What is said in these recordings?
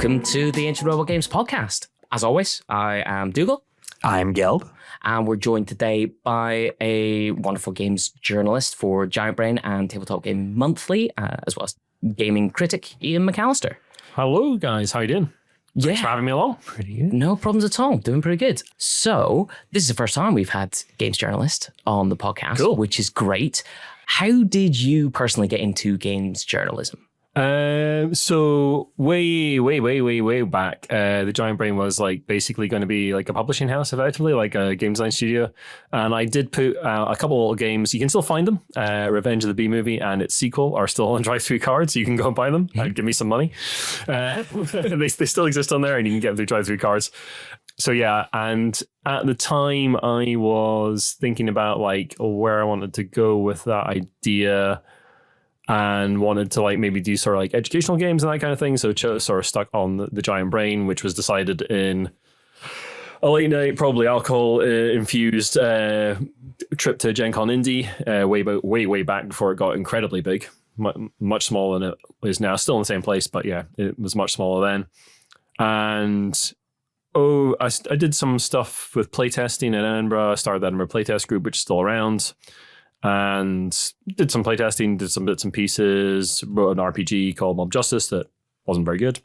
Welcome to the Ancient Robot Games podcast. As always, I am Dougal. I'm Gelb. And we're joined today by a wonderful games journalist for Giant Brain and Tabletop Game Monthly, as well as gaming critic Iain McAllister. Hello, guys. How you doing? Thanks for having me along. Pretty good. No problems at all. Doing pretty good. So, this is the first time we've had games journalist on the podcast, which is great. How did you personally get into games journalism? So way back, the Giant Brain was like basically going to be like a publishing house, effectively, like a game design studio. And I did put a couple of games. You can still find them. Revenge of the Bee Movie and its sequel are still on drive-through cards. So you can go and buy them and give me some money. They still exist on there, and you can get them through drive-through cards. So yeah, and at the time I was thinking about like where I wanted to go with that idea, and wanted to like maybe do sort of like educational games and that kind of thing. So sort of stuck on the Giant Brain, which was decided in a late night, probably alcohol infused trip to Gen Con Indy way back before it got incredibly big, much smaller than it is now. Still in the same place, but yeah, it was much smaller then. And I did some stuff with playtesting in Edinburgh. I started the Edinburgh Playtest Group, which is still around. And did some playtesting, did some bits and pieces, wrote an RPG called Mob Justice that wasn't very good,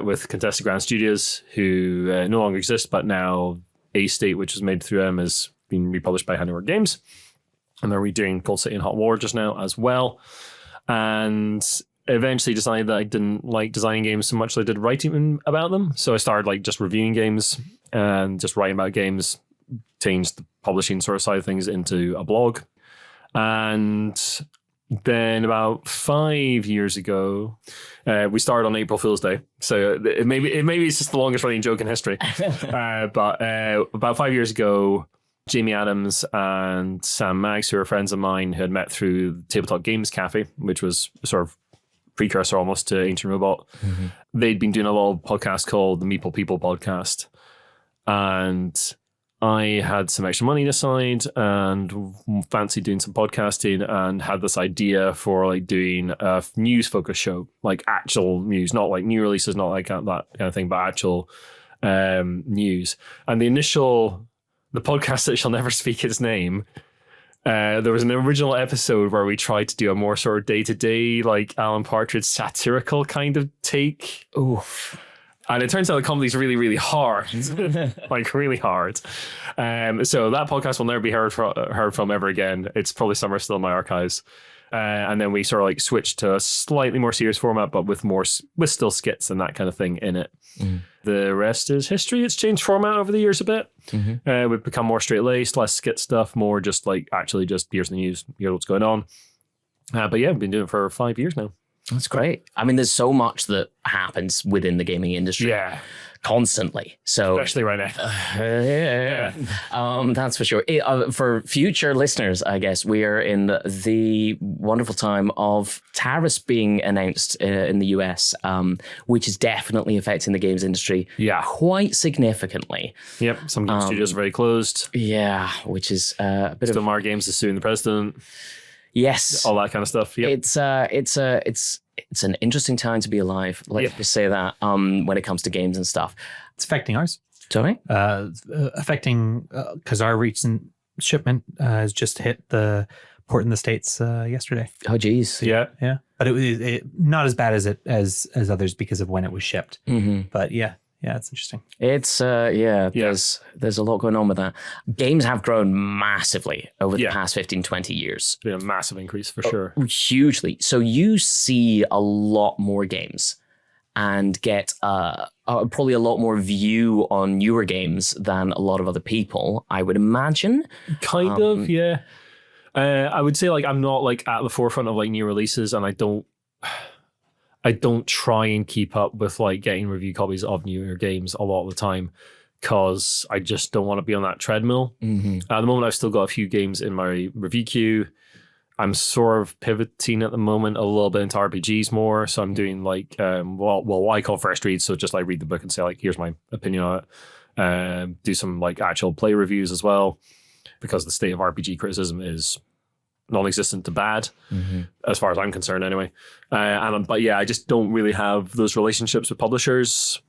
with Contested Grand Studios, who no longer exist, but now A State, which was made through them, has been republished by Handiwork Games. And they're redoing Cold City and Hot War just now as well. And eventually decided that I didn't like designing games so much as I did writing about them. So I started like just reviewing games and just writing about games, changed the publishing sort of side of things into a blog. And then about 5 years ago, we started on April Fool's Day. So maybe it's just the longest running joke in history. But about 5 years ago, Jamie Adams and Sam Maggs, who are friends of mine, who had met through the Tabletop Games Cafe, which was sort of precursor almost to Ancient Robot. Mm-hmm. They'd been doing a little podcast called the Meeple People podcast. And I had some extra money aside and fancied doing some podcasting, and had this idea for like doing a news focused show, like actual news, not like new releases, not like that kind of thing, but actual news. And the podcast that shall never speak its name, there was an original episode where we tried to do a more sort of day-to-day, like Alan Partridge satirical kind of take. Oof. And it turns out the comedy's really, really hard, like really hard. So that podcast will never be heard from ever again. It's probably somewhere still in my archives. And then we sort of like switched to a slightly more serious format, but with still skits and that kind of thing in it. Mm. The rest is history. It's changed format over the years a bit. Mm-hmm. We've become more straight-laced, less skit stuff, more just like actually just here's the news, here's what's going on. But yeah, I've been doing it for 5 years now. That's great. I mean, there's so much that happens within the gaming industry constantly. So especially right now. That's for sure. For future listeners, I guess, we are in the wonderful time of tariffs being announced in the US, which is definitely affecting the games industry quite significantly. Yep. Some game studios are very closed. Yeah, which is a bit Still Mar Games is suing the president. Yes, all that kind of stuff. Yep. It's an interesting time to be alive. Let's just say that. When it comes to games and stuff, it's affecting ours. Sorry, affecting because our recent shipment has just hit the port in the States yesterday. Oh, geez. Yeah. But it was not as bad as others because of when it was shipped. Mm-hmm. But yeah, it's interesting. It's there's a lot going on with that. Games have grown massively over the past 15, 20 years. It's been a massive increase for sure. Hugely. So you see a lot more games and get probably a lot more view on newer games than a lot of other people, I would imagine. Kind of, yeah. I would say like I'm not like at the forefront of like new releases, and I don't try and keep up with like getting review copies of newer games a lot of the time, because I just don't want to be on that treadmill. Mm-hmm. At the moment, I've still got a few games in my review queue. I'm sort of pivoting at the moment a little bit into RPGs more. So I'm doing like, what I call first reads. So just like read the book and say like, here's my opinion on it. Do some like actual play reviews as well, because the state of RPG criticism is non-existent to bad, as far as I'm concerned anyway. But yeah, I just don't really have those relationships with publishers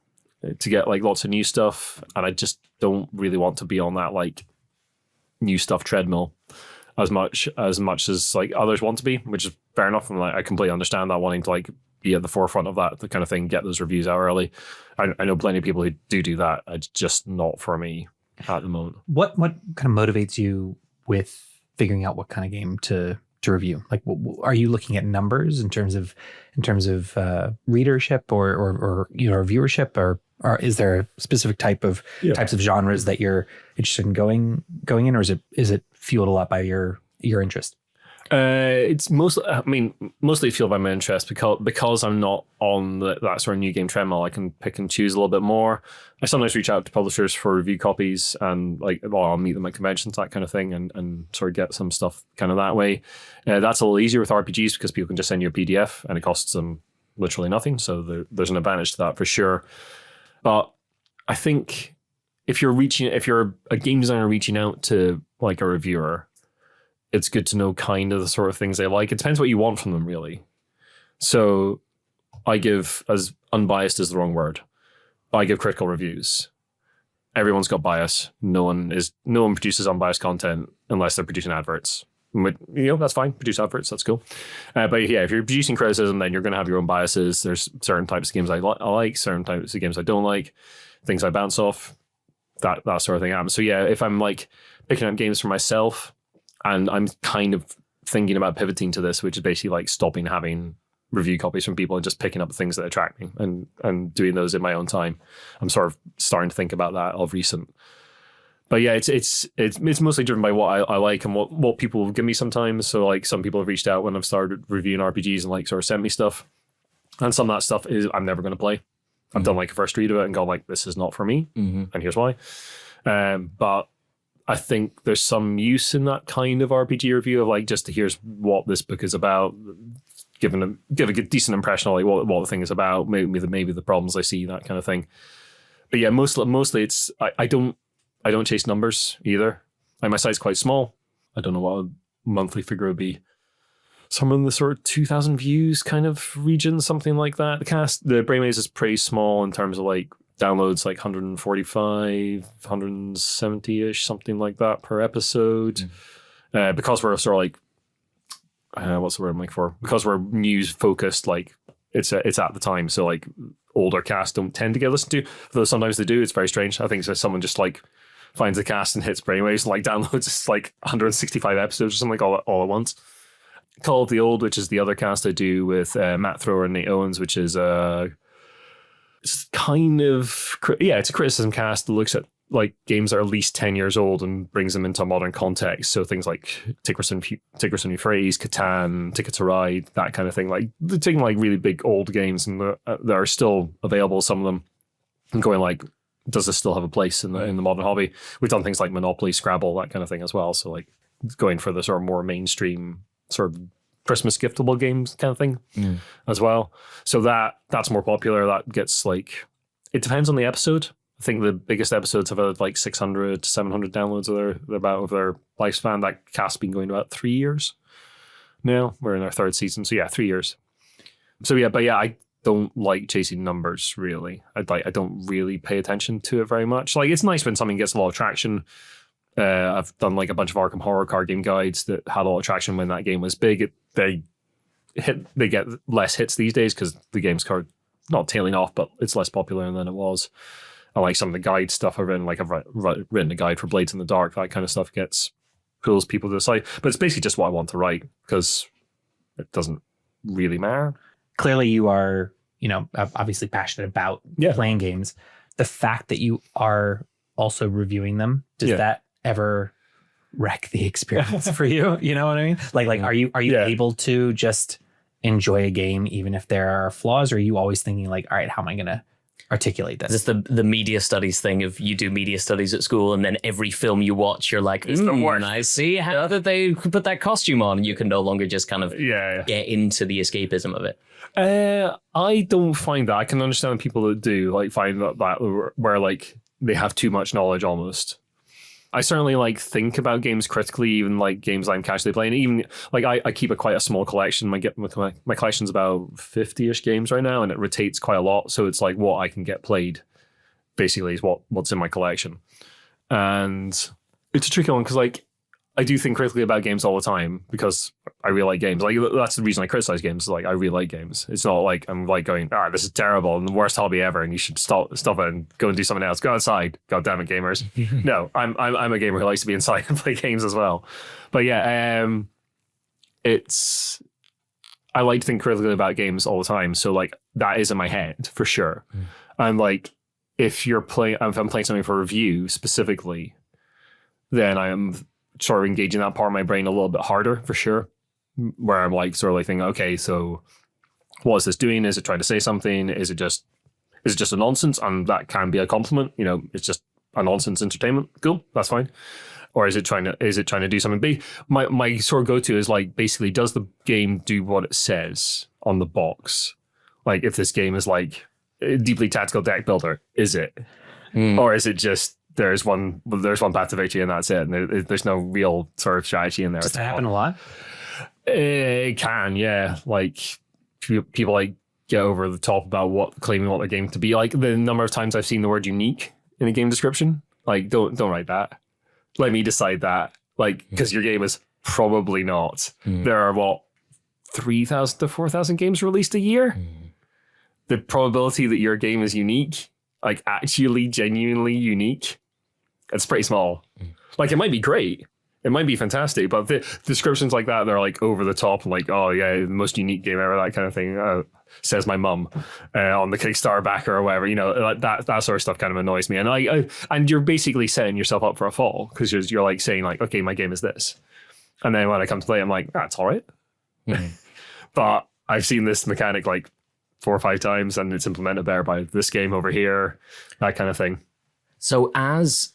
to get like lots of new stuff. And I just don't really want to be on that like new stuff treadmill as much as like others want to be, which is fair enough. And like, I completely understand that, wanting to like be at the forefront of that, the kind of thing, get those reviews out early. I know plenty of people who do that. It's just not for me at the moment. What kind of motivates you with figuring out what kind of game to review? Like, are you looking at numbers in terms of readership or viewership, or is there a specific types of genres that you're interested in going in, or is it fueled a lot by your interest? It's mostly fueled by my interest because I'm not on that sort of new game treadmill. I can pick and choose a little bit more. I sometimes reach out to publishers for review copies, and I'll meet them at conventions, that kind of thing, and sort of get some stuff kind of that way. That's a little easier with RPGs because people can just send you a PDF and it costs them literally nothing. So there's an advantage to that for sure. But I think if you're a game designer reaching out to like a reviewer, it's good to know kind of the sort of things they like. It depends what you want from them, really. So I give, as unbiased is the wrong word, I give critical reviews. Everyone's got bias. No one produces unbiased content unless they're producing adverts. That's fine. Produce adverts, that's cool. But yeah, if you're producing criticism, then you're going to have your own biases. There's certain types of games I like, certain types of games I don't like, things I bounce off, that sort of thing happens. So yeah, if I'm like picking up games for myself, and I'm kind of thinking about pivoting to this, which is basically like stopping having review copies from people and just picking up the things that attract me and doing those in my own time. I'm sort of starting to think about that of recent. But yeah, it's mostly driven by what I like and what people give me sometimes. So like some people have reached out when I've started reviewing RPGs and like sort of sent me stuff. And some of that stuff is I'm never going to play. I've done like a first read of it and gone like, this is not for me. And here's why. But I think there's some use in that kind of RPG review of like, just here's what this book is about, give a decent impression of like what the thing is about, maybe the problems I see, that kind of thing. But yeah, mostly it's I don't chase numbers either. Like my site's quite small. I don't know what a monthly figure would be. Somewhere in the sort of 2,000 views kind of region, something like that. The Brainwaves is pretty small in terms of like downloads, like 145, 170-ish, something like that per episode. Because we're sort of like, what's the word I'm looking for? Because we're news focused, like it's at the time. So like older casts don't tend to get listened to, though sometimes they do. It's very strange. I think so someone just like finds the cast and hits Brainwaves and like downloads like 165 episodes or something like all at once. Call of the Old, which is the other cast I do with Matt Thrower and Nate Owens, which is it's kind of, it's a criticism cast that looks at like games that are at least 10 years old and brings them into a modern context. So things like Tickerson Euphrates, Catan, Ticket to Ride, that kind of thing. Like they're taking like really big old games and that are still available, some of them, and going like, does this still have a place in the modern hobby? We've done things like Monopoly, Scrabble, that kind of thing as well. So like going for the sort of more mainstream sort of Christmas giftable games kind of thing as well. So that's more popular. That gets like, it depends on the episode. I think the biggest episodes have had like 600 to 700 downloads of their lifespan. That cast's been going about 3 years now. We're in our third season. So yeah, 3 years. So yeah, but yeah, I don't like chasing numbers really. I don't really pay attention to it very much. Like it's nice when something gets a lot of traction. I've done like a bunch of Arkham Horror card game guides that had a lot of traction when that game was big. They get less hits these days because the game's not tailing off, but it's less popular than it was. I like some of the guide stuff I've written, like I've written a guide for Blades in the Dark. That kind of stuff pulls people to the site. But it's basically just what I want to write because it doesn't really matter. Clearly you are, obviously passionate about playing games. The fact that you are also reviewing them, does that ever wreck the experience for you? You know what I mean? Like are you able to just enjoy a game even if there are flaws, or are you always thinking like, all right, how am I going to articulate this? Is this the media studies thing of you do media studies at school and then every film you watch, you're like, I see how did they put that costume on? And you can no longer just kind of get into the escapism of it. I don't find that. I can understand people that do like find that where like they have too much knowledge almost. I certainly like think about games critically, even like games I'm casually playing. Even like I keep quite a small collection. My collection's about 50-ish games right now, and it rotates quite a lot. So it's like what I can get played, basically, is what's in my collection. And it's a tricky one because like I do think critically about games all the time because I really like games. Like that's the reason I criticize games. Like I really like games. It's not like I'm like going, this is terrible and the worst hobby ever, and you should stop it and go and do something else. Go outside. God damn it, gamers. No, I'm a gamer who likes to be inside and play games as well. But yeah, I like to think critically about games all the time. So like that is in my head for sure. And like if I'm playing something for review specifically, then I am sort of engaging that part of my brain a little bit harder for sure, where I'm like sort of like thinking, okay, so what is this doing? Is it trying to say something? Is it just a nonsense? And that can be a compliment. You know, it's just a nonsense entertainment. Cool, that's fine. Or is it trying to do something big? My sort of go-to is like basically, does the game do what it says on the box? Like if this game is like a deeply tactical deck builder, is it? Or is it just there's one path to victory and that's it, and there's no real sort of strategy in there? Does that happen a lot? It can, yeah. Like people like get over the top about claiming what their game to be. Like the number of times I've seen the word unique in a game description, like don't write that. Let me decide that. Like because your game is probably not. There are 3,000 to 4,000 games released a year. The probability that your game is unique, like actually genuinely unique, it's pretty small. Like it might be great, it might be fantastic, but the descriptions like that, they're like over the top, like, oh yeah, the most unique game ever, that kind of thing. Says my mum on the Kickstarter backer or whatever. You know, like that sort of stuff kind of annoys me. And and you're basically setting yourself up for a fall because you're like saying like, okay, my game is this, and then when I come to play, I'm like, that's all right. But I've seen this mechanic like 4 or 5 times, and it's implemented better by this game over here, that kind of thing. So as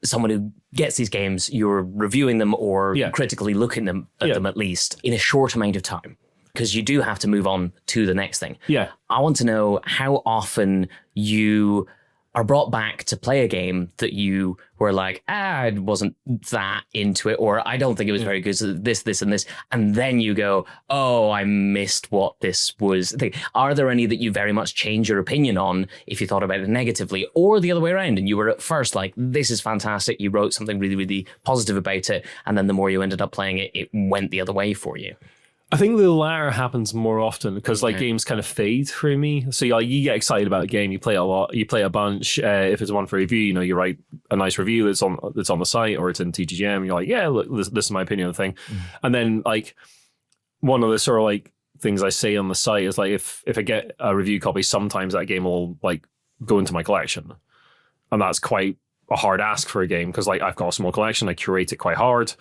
someone who gets these games, you're reviewing them or critically looking at them at least in a short amount of time, because you do have to move on to the next thing. Yeah. I want to know how often you are brought back to play a game that you were like, I wasn't that into it, or I don't think it was very good, so this, and this. And then you go, oh, I missed what this was. Are there any that you very much change your opinion on if you thought about it negatively, or the other way around? And you were at first like, this is fantastic. You wrote something really, really positive about it. And then the more you ended up playing it, it went the other way for you. I think the latter happens more often because like games kind of fade for me. So you get excited about a game, you play a lot, you play a bunch. If it's one for review, you know, you write a nice review that's on the site or it's in TGM. You're like, yeah, look, this is my opinion of the thing. And then like one of the sort of like things I say on the site is like if I get a review copy, sometimes that game will like go into my collection, and that's quite a hard ask for a game because like I've got a small collection, I curate it quite hard.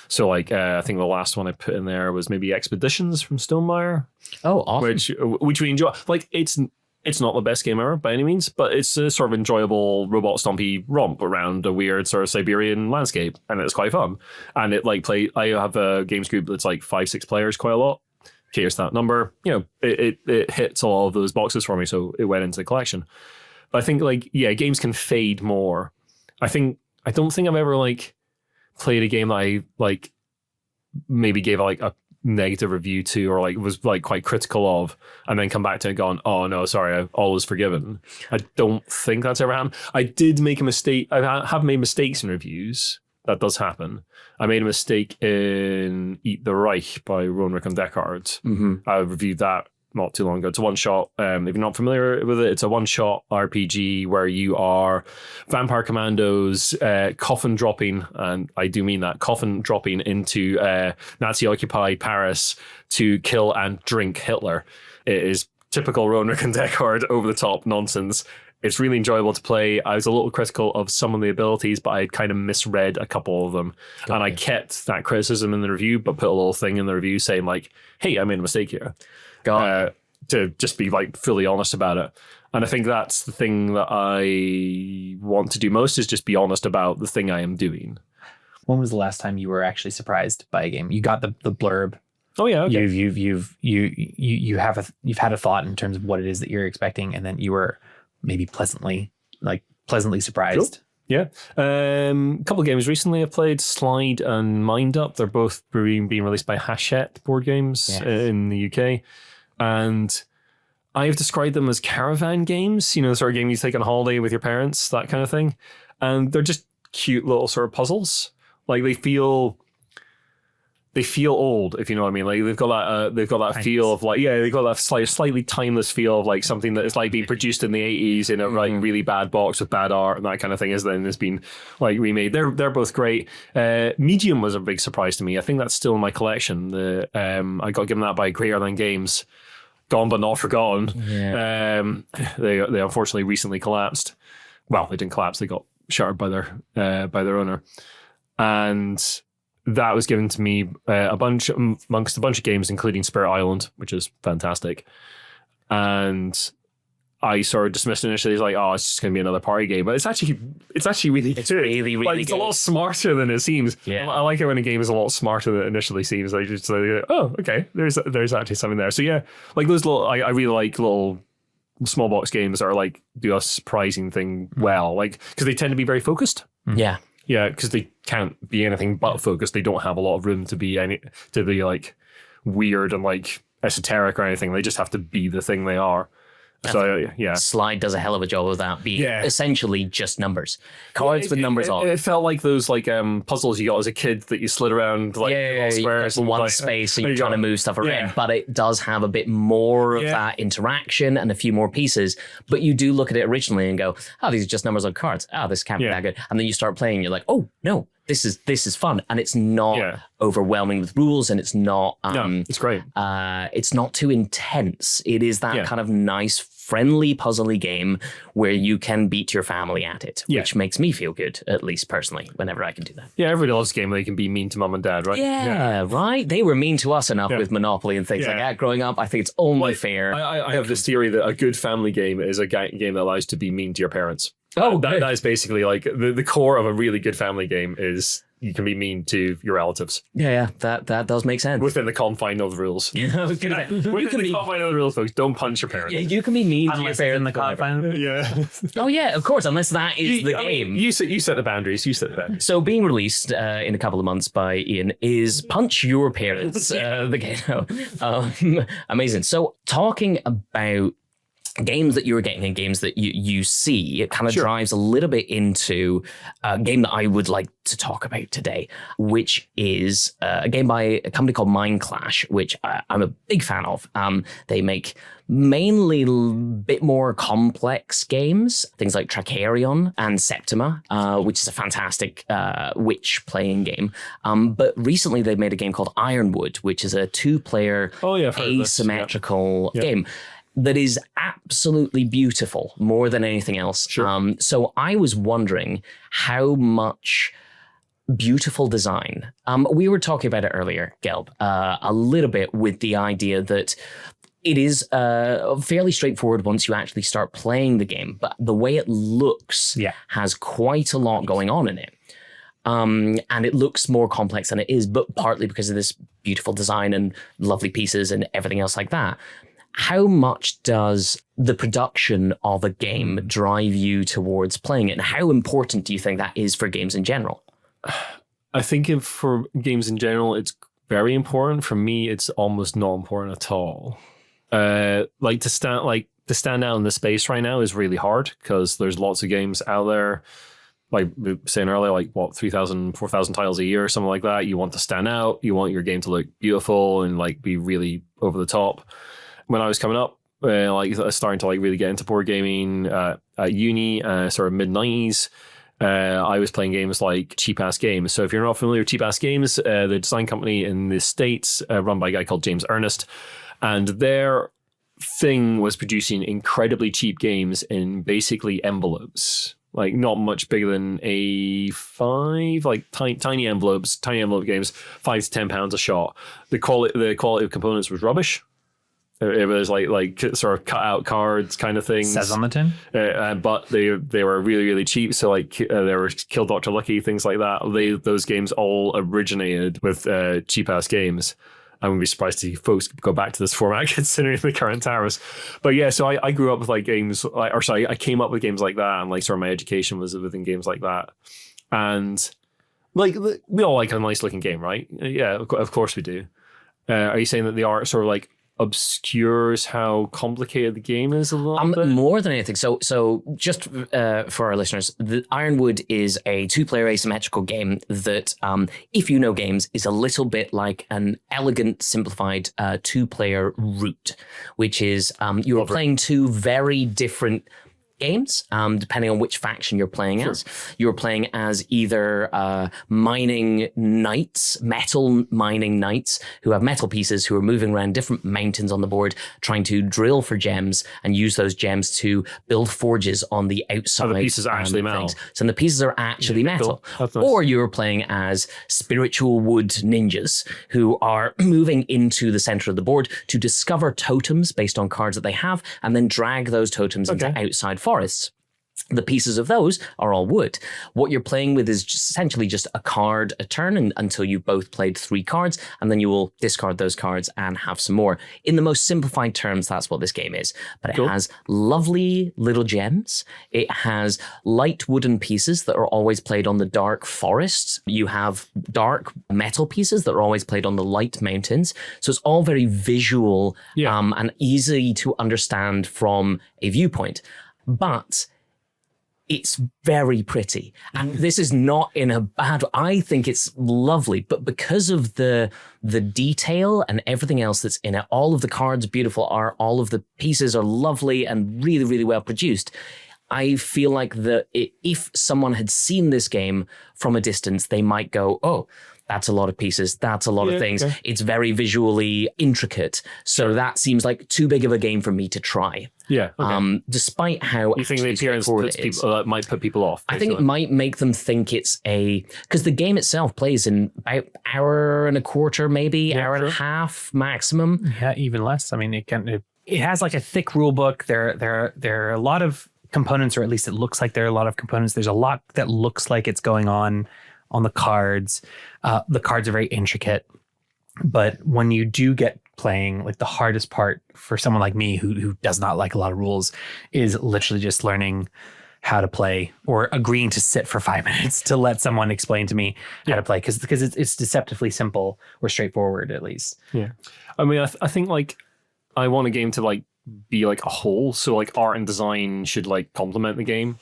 So like I think the last one I put in there was maybe Expeditions from Stonemaier. Oh, awesome. Which we enjoy. Like it's not the best game ever by any means, but it's a sort of enjoyable robot stompy romp around a weird sort of Siberian landscape, and it's quite fun. And it like I have a games group that's like 5-6 players quite a lot. Caters that number. You know, it hits all of those boxes for me, so it went into the collection. But I think like games can fade more. I don't think I've ever like played a game that I like maybe gave like a negative review to or like was like quite critical of and then come back to it and gone, oh no, sorry, all is forgiven. I don't think that's ever happened. I did make a mistake. I have made mistakes in reviews. That does happen. I made a mistake in Eat the Reich by Ronrik and Deckard. I reviewed that not too long ago. It's a one-shot. If you're not familiar with it, it's a one-shot RPG where you are vampire commandos coffin dropping, and I do mean that, coffin dropping into Nazi-occupied Paris to kill and drink Hitler. It is typical Ronrik and Deckard over-the-top nonsense. It's really enjoyable to play. I was a little critical of some of the abilities, but I had kind of misread a couple of them. And I kept that criticism in the review, but put a little thing in the review saying like, hey, I made a mistake here. To just be like fully honest about it. And I think that's the thing that I want to do most, is just be honest about the thing I am doing. When was the last time you were actually surprised by a game? You got the blurb. Oh yeah, okay. You've had a thought in terms of what it is that you're expecting, and then you were maybe pleasantly surprised. Cool. Yeah. A couple of games recently I played, Slide and Mind Up. They're both being released by Hachette Board Games in the UK. And I've described them as caravan games, the sort of game you take on holiday with your parents, that kind of thing. And they're just cute little sort of puzzles. Like they feel old, if you know what I mean. Like they've got that feel of they've got that slightly timeless feel of like something that is like being produced in the 80s in a like really bad box with bad art and that kind of thing, is then has been like remade. They're both great. Medium was a big surprise to me. I think that's still in my collection. I got given that by Greater Than Games. Gone but not forgotten. Yeah. They unfortunately recently collapsed. Well, they didn't collapse. They got shuttered by their owner. And that was given to me amongst a bunch of games, including Spirit Island, which is fantastic. And I sort of dismissed it initially as like, oh, it's just going to be another party game. But it's actually really good. Really, really like, it's good. a lot smarter than it seems. Yeah. I like it when a game is a lot smarter than it initially seems. Like, just like, oh, okay, there's actually something there. So yeah, like those little, I really like little small box games that are like do a surprising thing well, like because they tend to be very focused. Yeah. Yeah, because they can't be anything but focused. They don't have a lot of room to be like weird and like esoteric or anything. They just have to be the thing they are. So yeah, Slide does a hell of a job of that, being essentially just numbers, cards with numbers on. It felt like those like puzzles you got as a kid that you slid around like squares in one like, space, so you're trying to move stuff around. Yeah. But it does have a bit more of that interaction and a few more pieces. But you do look at it originally and go, "Oh, these are just numbers on cards. Oh, this can't be that good." And then you start playing, you're like, "Oh no, this is fun," and it's not overwhelming with rules, and it's not. It's great. It's not too intense. It is that kind of nice, friendly, puzzly game where you can beat your family at it, which makes me feel good, at least personally, whenever I can do that. Yeah, everybody loves a game where they can be mean to mum and dad, right? Yeah, right? They were mean to us enough with Monopoly and things like that growing up. I think it's only fair. I have this theory that a good family game is a game that allows you to be mean to your parents. Oh, that is basically like the core of a really good family game is you can be mean to your relatives. Yeah, that does make sense. Within the confine of the rules. I was gonna say, Within the confine of the rules, folks, don't punch your parents. Yeah, you can be mean to your parents in the confine. Yeah. Oh yeah, of course, unless that is the game. You set the boundaries. So being released in a couple of months by Iain is Punch Your Parents, the game. Amazing. So talking about games that you're getting and games that you see, it kind of drives a little bit into a game that I would like to talk about today, which is a game by a company called Mind Clash, which I'm a big fan of. They make mainly a bit more complex games, things like Tracarion and Septima, which is a fantastic witch playing game. But recently they made a game called Ironwood, which is a 2-player asymmetrical game that is absolutely beautiful, more than anything else. So I was wondering how much beautiful design. We were talking about it earlier, Gelb, a little bit with the idea that it is fairly straightforward once you actually start playing the game, but the way it looks has quite a lot going on in it. And it looks more complex than it is, but partly because of this beautiful design and lovely pieces and everything else like that. How much does the production of a game drive you towards playing it? And how important do you think that is for games in general? I think for games in general, it's very important. For me, it's almost not important at all. To stand out in the space right now is really hard because there's lots of games out there. Like we were saying earlier, like 3,000, 4,000 titles a year or something like that. You want to stand out. You want your game to look beautiful and like be really over the top. When I was coming up, starting to like really get into board gaming at uni, sort of mid-90s, I was playing games like Cheap Ass Games. So if you're not familiar with Cheap Ass Games, the design company in the States, run by a guy called James Ernest, and their thing was producing incredibly cheap games in basically envelopes. Like not much bigger than A5, like tiny envelope games, £5 to £10 a shot. The quality of components was rubbish. It was like sort of cut out cards kind of things. Says on the tin. But they were really, really cheap. So like there were Kill Dr. Lucky, things like that. Those games all originated with cheap ass games. I wouldn't be surprised to see folks go back to this format considering the current tariffs. But yeah, so I grew up with like games, I came up with games like that, and like sort of my education was within games like that. And like we all like a nice looking game, right? Yeah, of course we do. Are you saying that the art sort of like obscures how complicated the game is a little bit? More than anything. So just for our listeners, the Ironwood is a 2-player asymmetrical game that, if you know games, is a little bit like an elegant, simplified 2-player Root, which is you're playing two very different games, depending on which faction you're playing as. You're playing as either mining knights, metal mining knights, who have metal pieces who are moving around different mountains on the board, trying to drill for gems and use those gems to build forges on the outside. The pieces are actually metal. So the pieces are actually metal. Cool. Nice. Or you're playing as spiritual wood ninjas who are moving into the center of the board to discover totems based on cards that they have, and then drag those totems into outside forests. The pieces of those are all wood. What you're playing with is essentially just a card a turn until you've both played 3 cards, and then you will discard those cards and have some more. In the most simplified terms, that's what this game is. But it has lovely little gems. It has light wooden pieces that are always played on the dark forests. You have dark metal pieces that are always played on the light mountains. So it's all very visual and easy to understand from a viewpoint. But it's very pretty. And this is not in a bad way. I think it's lovely, but because of the detail and everything else that's in it, all of the cards, beautiful art, all of the pieces are lovely and really, really well produced. I feel like if someone had seen this game from a distance, they might go, oh, that's a lot of pieces. That's a lot of things. Okay. It's very visually intricate. So that seems like too big of a game for me to try. Yeah. Okay. Despite how you think the appearance might put people off? I think it might make them think it's because the game itself plays in about hour and a quarter, maybe hour and a half maximum. Yeah, even less. I mean, it has like a thick rule book. There are a lot of components, or at least it looks like there are a lot of components. There's a lot that looks like it's going on the cards. The cards are very intricate, but when you do get playing, like the hardest part for someone like me who does not like a lot of rules is literally just learning how to play, or agreeing to sit for 5 minutes to let someone explain to me how to play, because it's deceptively simple or straightforward, at least. Yeah. I mean, I think like I want a game to like be like a whole, so like art and design should like complement the game.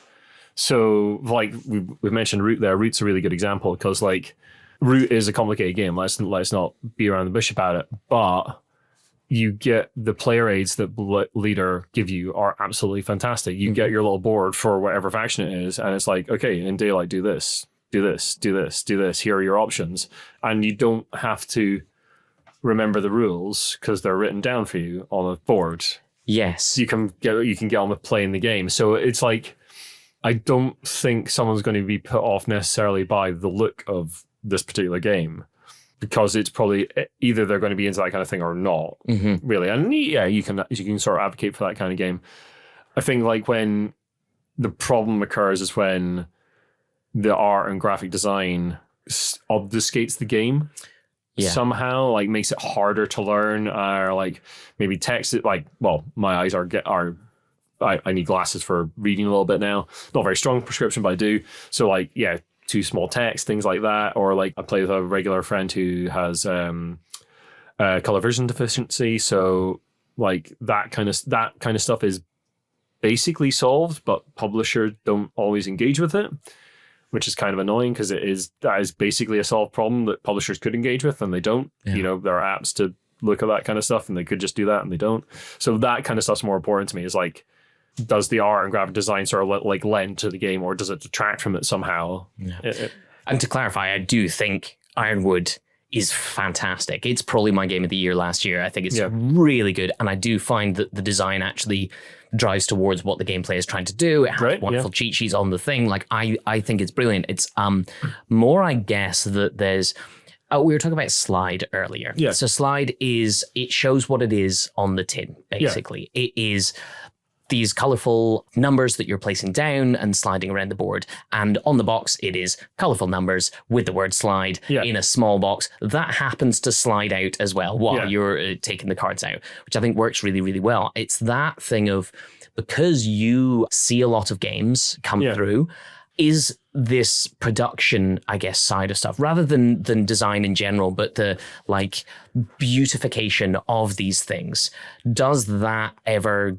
So like we've mentioned Root there. Root's a really good example, because like Root is a complicated game. Let's not be around the bush about it. But you get the player aids that Leader give you are absolutely fantastic. You get your little board for whatever faction it is, and it's like, okay, in Daylight, do this, do this, do this, do this. Here are your options, and you don't have to remember the rules because they're written down for you on a board. Yes, you can get on with playing the game. So it's like, I don't think someone's going to be put off necessarily by the look of this particular game, because it's probably either they're going to be into that kind of thing or not, really. And yeah, you can sort of advocate for that kind of game. I think like when the problem occurs is when the art and graphic design obfuscates the game. Yeah. Somehow, like makes it harder to learn, or like maybe text it like, well, my eyes I need glasses for reading a little bit now. Not a very strong prescription, but I do. So like, yeah, too small text, things like that. Or like I play with a regular friend who has color vision deficiency. So like that kind of stuff is basically solved, but publishers don't always engage with it, which is kind of annoying, because that is basically a solved problem that publishers could engage with, and they don't. Yeah. You know, there are apps to look at that kind of stuff, and they could just do that, and they don't. So that kind of stuff's more important to me. Is like, does the art and graphic design sort of like lend to the game, or does it detract from it somehow? Yeah. And to clarify, I do think Ironwood is fantastic. It's probably my game of the year last year. I think it's really good, and I do find that the design actually drives towards what the gameplay is trying to do. It has wonderful cheat sheets on the thing. Like I think it's brilliant. It's more, I guess, that there's we were talking about Slide earlier. Yeah. So Slide it shows what it is on the tin, basically. Yeah. It is these colorful numbers that you're placing down and sliding around the board. And on the box, it is colorful numbers with the word slide in a small box. That happens to slide out as well while you're taking the cards out, which I think works really, really well. It's that thing of, because you see a lot of games come through, is this production, I guess, side of stuff, rather than design in general, but the like beautification of these things. Does that ever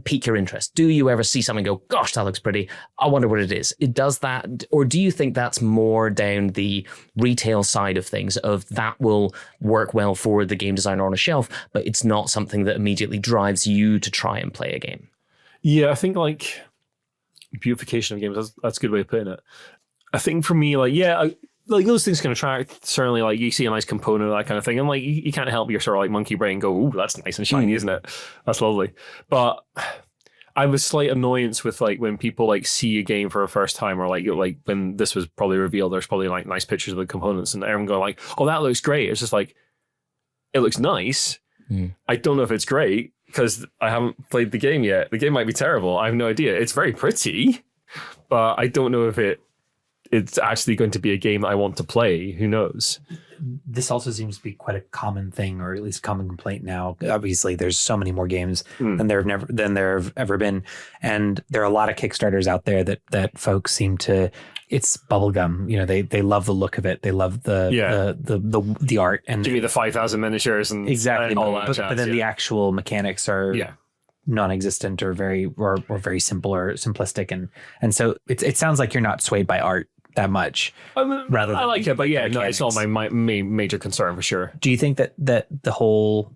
pique your interest? Do you ever see something and go, gosh, that looks pretty, I wonder what it is? It does that, or do you think that's more down the retail side of things, of that will work well for the game designer on a shelf, but it's not something that immediately drives you to try and play a game? Yeah, I think like beautification of games, that's a good way of putting it. I think for me, like those things can attract, certainly, like you see a nice component of that kind of thing, and like you can't help your sort of like monkey brain go, ooh, that's nice and shiny, isn't it? That's lovely. But I have a slight annoyance with like when people like see a game for the first time, or like when this was probably revealed, there's probably like nice pictures of the components and everyone going like, oh, that looks great. It's just like, it looks nice. I don't know if it's great, because I haven't played the game yet. The game might be terrible. I have no idea. It's very pretty, but I don't know if it's actually going to be a game that I want to play. Who knows? This also seems to be quite a common thing, or at least a common complaint now. Obviously, there's so many more games than there have ever been, and there are a lot of Kickstarters out there that folks seem to. It's bubblegum. You know, they love the look of it. They love the art, and give me the 5,000 miniatures and exactly. And all that but then the actual mechanics are non-existent or very simple or simplistic, and so it sounds like you're not swayed by art that much. Rather than I like it, but no, it's not my major concern for sure. Do you think that the whole,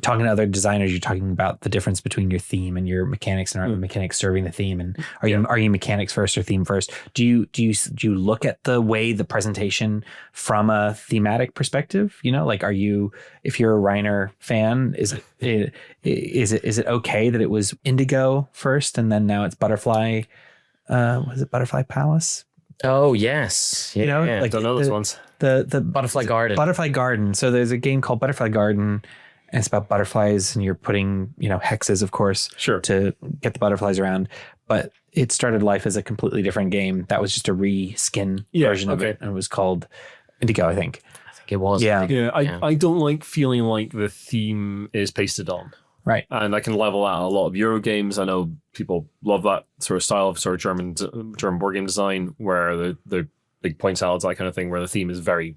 talking to other designers, you're talking about the difference between your theme and your mechanics, and are the mechanics serving the theme? And are you mechanics first or theme first? Do you look at the way the presentation from a thematic perspective? Like, if you're a Reiner fan, is it okay that it was Indigo first and then now it's Butterfly? Was it Butterfly Palace? Oh yes, like I don't know those ones. The Butterfly Garden. Butterfly Garden. So there's a game called Butterfly Garden. And it's about butterflies, and you're putting, hexes, of course, to get the butterflies around. But it started life as a completely different game. That was just a reskin version of it, and it was called Indigo, I think. It was. Yeah. I don't like feeling like the theme is pasted on. Right. And I can level out a lot of Euro games. I know people love that sort of style of sort of German board game design, where the big point salads, that kind of thing, where the theme is very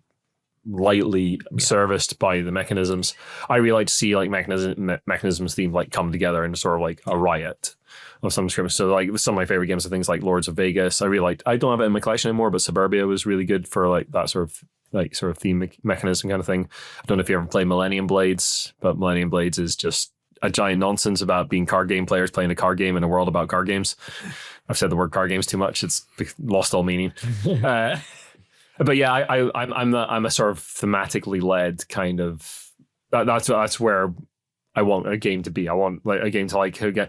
lightly serviced by the mechanisms. I really like to see like mechanisms theme like come together in sort of like a riot of some description. So like some of my favorite games are things like Lords of Vegas. I really liked. I don't have it in my collection anymore, but Suburbia was really good for like that sort of theme mechanism kind of thing. I don't know if you ever played Millennium Blades, but Millennium Blades is just a giant nonsense about being card game players playing a card game in a world about card games. I've said the word card games too much; it's lost all meaning. But yeah, I'm a sort of thematically led kind of. That's where I want a game to be. I want like a game to like again.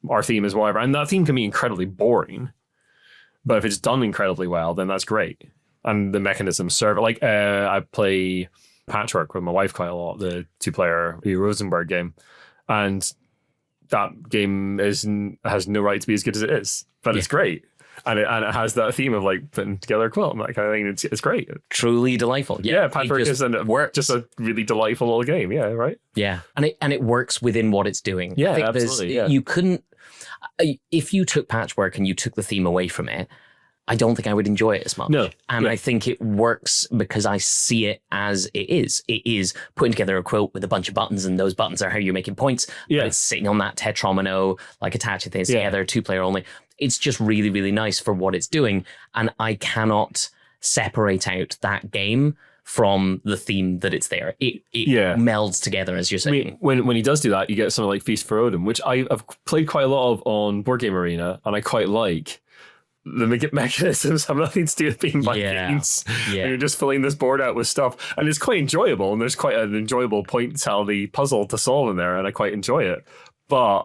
Our theme is whatever, and that theme can be incredibly boring. But if it's done incredibly well, then that's great. And the mechanisms serve. Like I play Patchwork with my wife quite a lot, the 2-player Rosenberg game, and that game has no right to be as good as it is, but it's great. And it has that theme of like putting together a quilt and that kind of thing. It's great. Truly delightful. Yeah, Patchwork is just a really delightful little game. Yeah, right. Yeah, and it works within what it's doing. Yeah, I think absolutely. Yeah. You couldn't, if you took Patchwork and you took the theme away from it, I don't think I would enjoy it as much. No. And I think it works because I see it as it is. It is putting together a quilt with a bunch of buttons, and those buttons are how you're making points. Yeah. But it's sitting on that tetromino, like attaching things together, 2-player only. It's just really, really nice for what it's doing. And I cannot separate out that game from the theme that it's there. It melds together, as you're saying. I mean, when he does do that, you get something like Feast for Odin, which I've played quite a lot of on Board Game Arena, and I quite like. The mechanisms have nothing to do with being Vikings. Yeah. And you're just filling this board out with stuff. And it's quite enjoyable. And there's quite an enjoyable point-tally puzzle to solve in there. And I quite enjoy it. But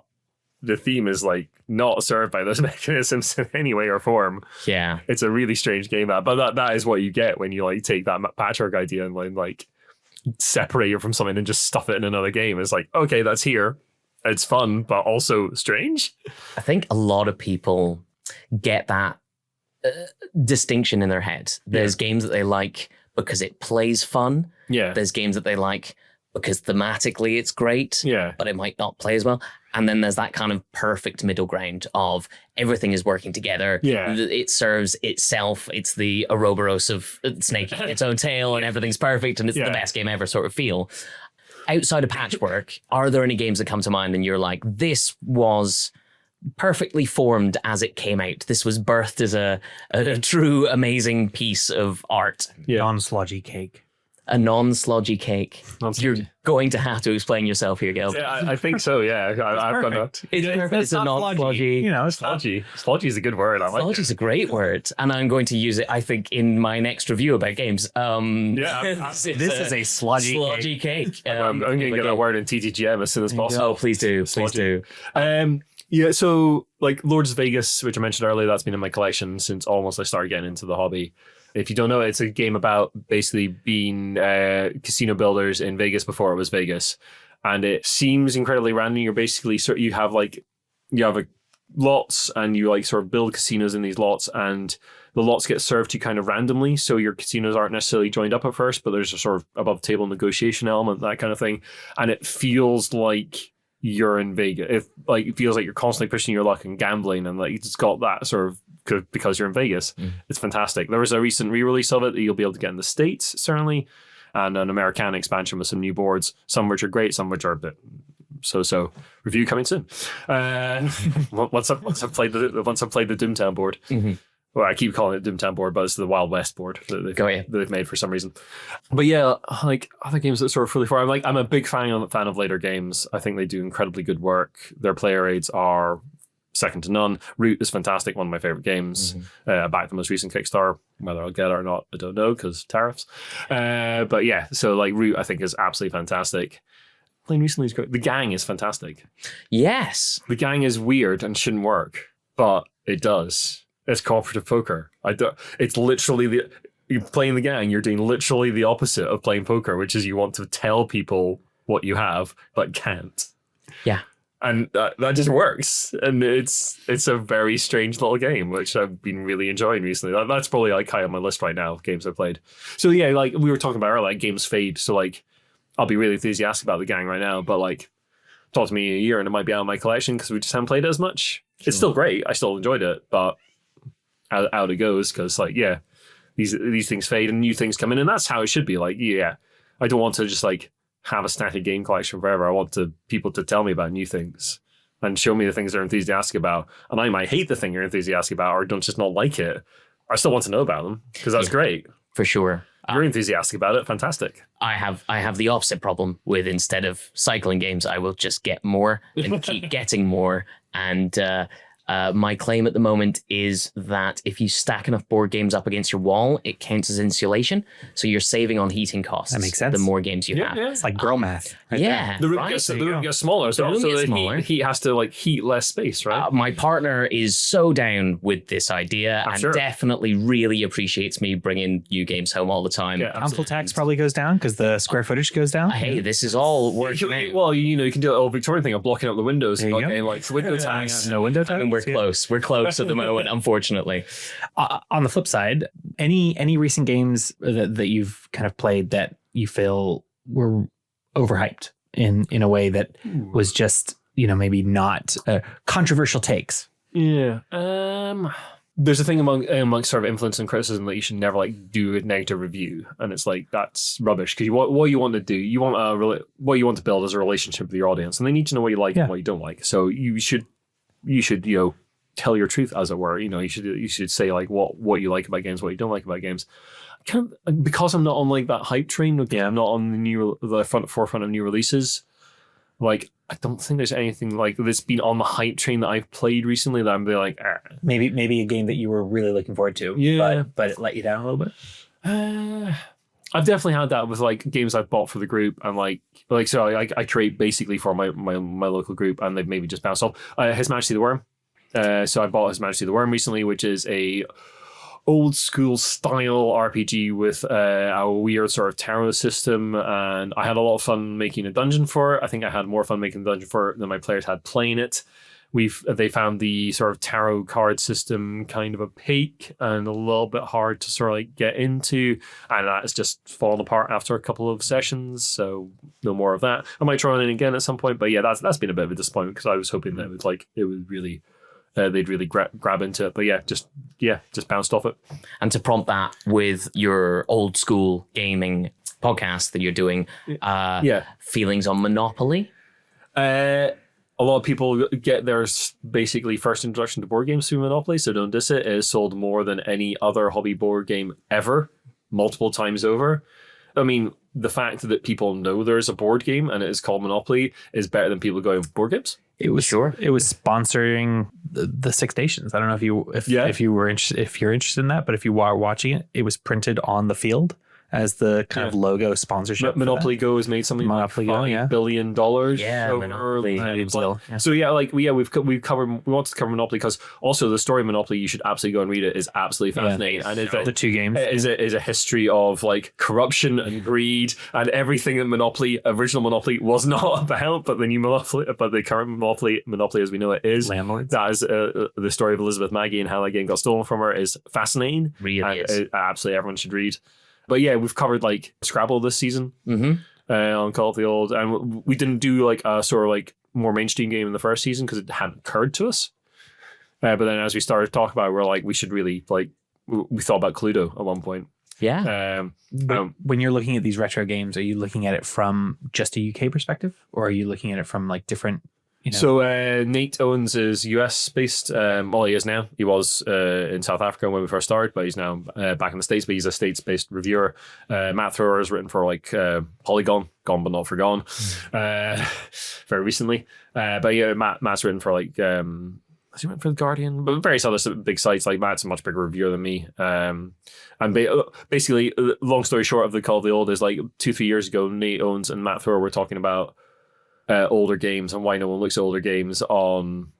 the theme is like not served by those mechanisms in any way or form. Yeah. It's a really strange game. But that is what you get when you like take that Patchwork idea and like separate it from something and just stuff it in another game. It's like, okay, that's here. it's fun, but also strange. I think a lot of people get that distinction in their head. There's games that they like because it plays fun. Yeah. There's games that they like because thematically it's great, but it might not play as well. And then there's that kind of perfect middle ground of everything is working together. Yeah. It serves itself. It's the Ouroboros of snake eating its own tail and everything's perfect and it's the best game ever sort of feel. Outside of Patchwork, are there any games that come to mind and you're like, this was perfectly formed as it came out? This was birthed as a true amazing piece of art. Non-slodgy cake. A non-slodgy cake. You're going to have to explain yourself here, Gelb. Yeah, I think so. Yeah, I've got that. It's perfect. It's a non-slodgy. You know, it's Slodgy. Slodgy is a good word. I like Slodgy is a great word, and I'm going to use it, I think, in my next review about games. this is a slodgy cake. I'm going to get that word in TTGM as soon as possible. Oh, please do. Please do. Yeah, so like Lords of Vegas, which I mentioned earlier, that's been in my collection since almost I started getting into the hobby. If you don't know, it's a game about basically being casino builders in Vegas before it was Vegas. And it seems incredibly random. You're basically, you have lots and you like sort of build casinos in these lots and the lots get served to you kind of randomly. So your casinos aren't necessarily joined up at first, but there's a sort of above table negotiation element, that kind of thing. And it feels like you're in Vegas. It feels like you're constantly pushing your luck and gambling, and like it's got that sort of because you're in Vegas. It's fantastic. There was a recent re-release of it that you'll be able to get in the States, certainly, and an American expansion with some new boards, some which are great, some which are a bit so. Review coming soon. Once I've played the Doomtown board. Well, I keep calling it Doomtown board, but it's the Wild West board that they've made for some reason. But yeah, like other games that sort of fully for, I'm a big fan of later games. I think they do incredibly good work. Their player aids are second to none. Root is fantastic, one of my favorite games. I backed the most recent Kickstarter. Whether I'll get it or not, I don't know because tariffs. But yeah, so like Root, I think is absolutely fantastic. Playing recently is great. The Gang is fantastic. Yes, The Gang is weird and shouldn't work, but it does. It's cooperative poker. It's literally you're playing The Gang. You're doing literally the opposite of playing poker, which is you want to tell people what you have but can't. Yeah. And that just works. And it's a very strange little game, which I've been really enjoying recently. That's probably like high on my list right now of games I've played. So yeah, like we were talking about earlier, like games fade. So like I'll be really enthusiastic about The Gang right now, but like talk to me in a year and it might be out of my collection because we just haven't played it as much. Sure. It's still great. I still enjoyed it, but out it goes because like, yeah, these things fade and new things come in, and that's how it should be. Like, yeah, I don't want to just like have a static game collection forever. I want people to tell me about new things and show me the things they're enthusiastic about. And I might hate the thing you're enthusiastic about or don't just not like it. I still want to know about them because that's great. For sure. You're enthusiastic about it. Fantastic. I have the opposite problem with, instead of cycling games, I will just get more and keep getting more. And my claim at the moment is that if you stack enough board games up against your wall, it counts as insulation. So you're saving on heating costs. That makes sense. The more games you have. Yeah. It's like girl math. Right there. The room gets smaller. So the heat has to like heat less space, right? My partner is so down with this idea and definitely really appreciates me bringing new games home all the time. Yeah, council tax probably goes down because the square footage goes down. Hey, this is all working out. Well, you can do the old Victorian thing of blocking up the windows and like window tax. No window tax. I mean, we're close. We're close at the moment, unfortunately. On the flip side, any recent games that you've kind of played that you feel were overhyped in a way that was just, maybe not controversial takes? Yeah. There's a thing among sort of influence and criticism that you should never like do a negative review, and it's like that's rubbish because what you want to do, what you want to build is a relationship with your audience, and they need to know what you like and what you don't like. So you should tell your truth, as it were. You should say like what you like about games, what you don't like about games. Because I'm not on like that hype train. Okay, I'm not on the forefront of new releases. Like, I don't think there's anything like that's been on the hype train that I've played recently that I'm be like, maybe a game that you were really looking forward to, but it let you down a little bit. I've definitely had that with like games I've bought for the group, and so I create basically for my local group, and they've maybe just bounced off. His Majesty the Worm. So I bought His Majesty the Worm recently, which is a old school style RPG with a weird sort of tarot system, and I had a lot of fun making a dungeon for it. I think I had more fun making the dungeon for it than my players had playing it. They found the sort of tarot card system kind of opaque and a little bit hard to sort of like get into, and that has just fallen apart after a couple of sessions. So no more of that. I might try it in again at some point, but yeah, that's been a bit of a disappointment because I was hoping that it would really they'd really grab into it, but just bounced off it. And to prompt that with your old school gaming podcast that you're doing, feelings on Monopoly. A lot of people get their basically first introduction to board games through Monopoly, so don't diss it. It is sold more than any other hobby board game ever, multiple times over. I mean, the fact that people know there's a board game and it is called Monopoly is better than people going board games. It was sponsoring the Six Nations. I don't know if you're interested in that, but if you are watching it, it was printed on the field as the kind of logo sponsorship. Monopoly Go has made something Monopoly like $5 billion. Yeah, Monopoly. So we've covered. We wanted to cover Monopoly because also the story of Monopoly, you should absolutely go and read it. Is absolutely fascinating, and the two games is a history of like corruption and greed and everything that original Monopoly was not about, but the new Monopoly, but the current Monopoly as we know it is. Landlords. That is the story of Elizabeth Maggie and how that game got stolen from her is fascinating. Really is. Absolutely, everyone should read. But yeah, we've covered like Scrabble this season on Call of the Old, and we didn't do like a sort of like more mainstream game in the first season because it hadn't occurred to us. But then as we started to talk about it, we're like, we should really like, we thought about Cluedo at one point. Yeah. When you're looking at these retro games, are you looking at it from just a UK perspective, or are you looking at it from like different? So Nate Owens is US based. Well, he is now. He was in South Africa when we first started, but he's now back in the States. But he's a States based reviewer. Matt Thrower has written for like Polygon, Gone but Not Forgone, very recently. But yeah, Matt's written for like has he written for The Guardian, but various other big sites. Like Matt's a much bigger reviewer than me. And basically, long story short of the Call of the Old is like 2-3 years ago, Nate Owens and Matt Thrower were talking about older games and why no one looks at older games on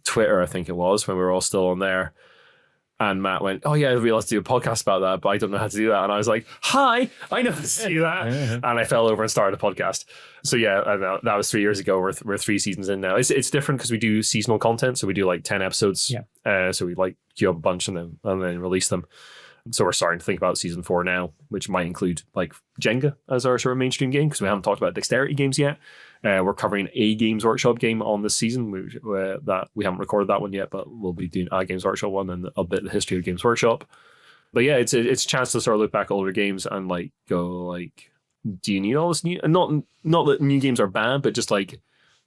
Twitter, I think it was, when we were all still on there. And Matt went, "Oh yeah, we'll have to do a podcast about that, but I don't know how to do that." And I was like, "Hi, I know how to do that." And I fell over and started a podcast. So yeah, that was 3 years ago. We're 3 seasons in now. It's different because we do seasonal content, so we do like 10 episodes. Yeah. So we like queue up a bunch and then release them. So we're starting to think about season 4 now, which might include like Jenga as our sort of mainstream game because we haven't talked about dexterity games yet. We're covering a Games Workshop game on this season. That we haven't recorded that one yet, but we'll be doing a Games Workshop one and a bit of the history of Games Workshop. But yeah, it's a chance to sort of look back at older games and like go like, do you need all this new? And not that new games are bad, but just like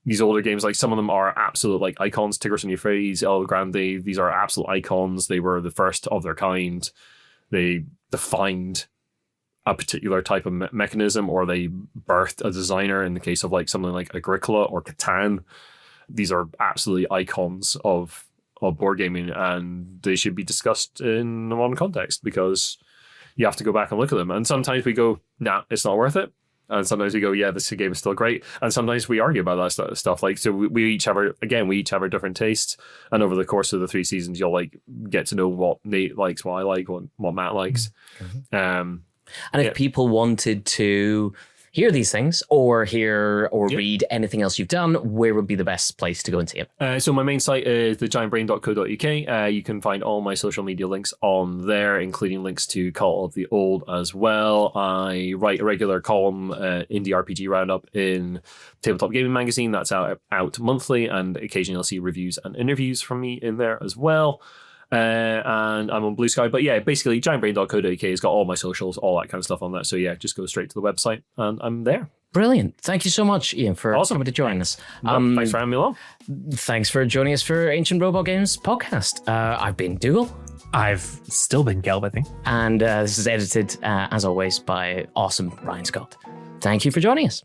these older games, like some of them are absolute like icons. Tigris and Euphrates, El Grande, these are absolute icons. They were the first of their kind. They defined a particular type of mechanism, or they birthed a designer in the case of like something like Agricola or Catan. These are absolutely icons of board gaming, and they should be discussed in a modern context because you have to go back and look at them. And sometimes we go, nah, it's not worth it. And sometimes we go, yeah, this game is still great. And sometimes we argue about that stuff. Like, so we each have our different tastes. And over the course of the 3 seasons, you'll like get to know what Nate likes, what I like, what Matt likes. And if people wanted to hear these things or read anything else you've done, where would be the best place to go and see it? So my main site is thegiantbrain.co.uk. You can find all my social media links on there, including links to Call of the Old as well. I write a regular column, Indie RPG Roundup, in Tabletop Gaming Magazine. That's out monthly, and occasionally you'll see reviews and interviews from me in there as well. And I'm on Blue Sky, but yeah, basically giantbrain.co.uk has got all my socials, all that kind of stuff on that. So yeah, just go straight to the website and I'm there. Brilliant. Thank you so much, Iain, for coming to join us. Thanks for having me along. Thanks for joining us for Ancient Robot Games podcast. I've been Dougal. I've still been Gelb, I think. And this is edited, as always, by awesome Ryan Scott. Thank you for joining us.